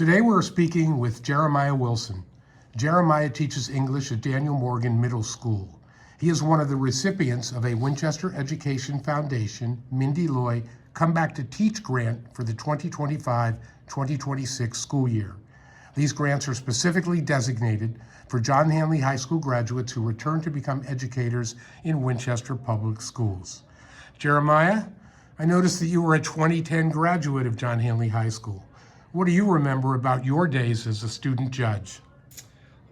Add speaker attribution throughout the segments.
Speaker 1: Today we're speaking with Jeremiah Wilson. Jeremiah teaches English at Daniel Morgan Middle School. He is one of the recipients of a Winchester Education Foundation, Mindy Loy, Come Back to Teach grant for the 2025-2026 school year. These grants are specifically designated for John Hanley High School graduates who return to become educators in Winchester Public Schools. Jeremiah, I noticed that you were a 2010 graduate of John Hanley High School. What do you remember about your days as a student judge?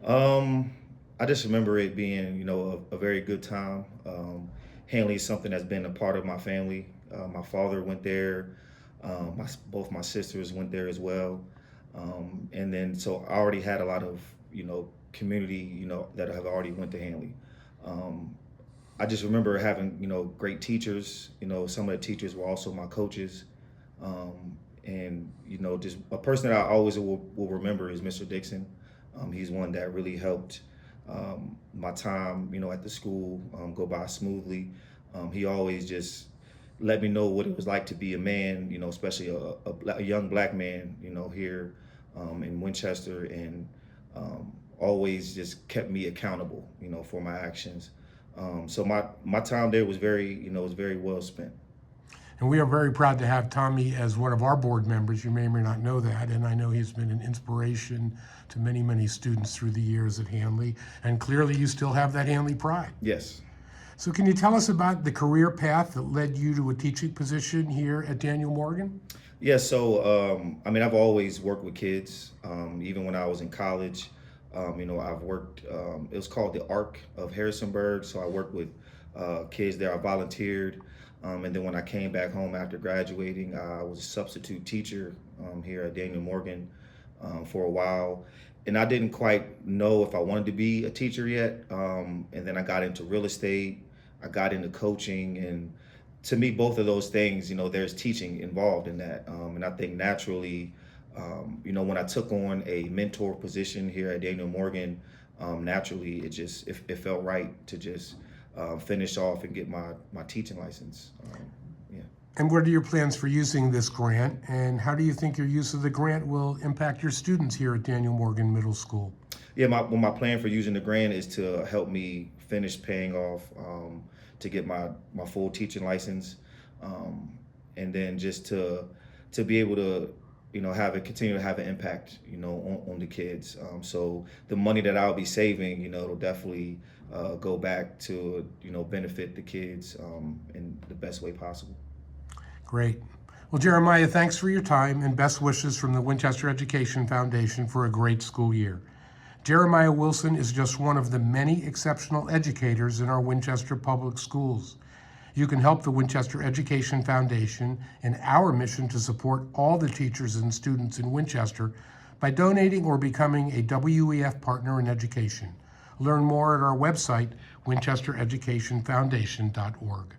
Speaker 2: I just remember it being, a very good time. Hanley is something that's been a part of my family. My father went there. Both my sisters went there as well. And then, so I already had a lot of, community, that have already went to Hanley. I just remember having, great teachers. Some of the teachers were also my coaches. And, just a person that I always will remember is Mr. Dixon. He's one that really helped my time, at the school go by smoothly. He always just let me know what it was like to be a man, especially a young black man, here in Winchester, and always just kept me accountable, for my actions. So my time there was very, was very well spent.
Speaker 1: And we are very proud to have Tommy as one of our board members. You may or may not know that, and I know he's been an inspiration to many, many students through the years at Hanley, and clearly you still have that Hanley pride.
Speaker 2: Yes.
Speaker 1: So can you tell us about the career path that led you to a teaching position here at Daniel Morgan?
Speaker 2: Yeah, so, I've always worked with kids. Even when I was in college, I've worked, it was called the ARC of Harrisonburg, so I worked with kids there. I volunteered. And then when I came back home after graduating, I was a substitute teacher here at Daniel Morgan for a while. And I didn't quite know if I wanted to be a teacher yet. And then I got into real estate, I got into coaching. And to me, both of those things, there's teaching involved in that. And I think naturally, when I took on a mentor position here at Daniel Morgan, naturally, it felt right to just finish off and get my teaching license. Yeah.
Speaker 1: And what are your plans for using this grant, and how do you think your use of the grant will impact your students here at Daniel Morgan Middle School?
Speaker 2: Yeah, my plan for using the grant is to help me finish paying off to get my full teaching license, and then just to be able to continue to have an impact, on the kids. So the money that I'll be saving, it'll definitely go back to, benefit the kids in the best way possible.
Speaker 1: Great. Well, Jeremiah, thanks for your time, and best wishes from the Winchester Education Foundation for a great school year. Jeremiah Wilson is just one of the many exceptional educators in our Winchester Public Schools. You can help the Winchester Education Foundation in our mission to support all the teachers and students in Winchester by donating or becoming a WEF partner in education. Learn more at our website, winchestereducationfoundation.org.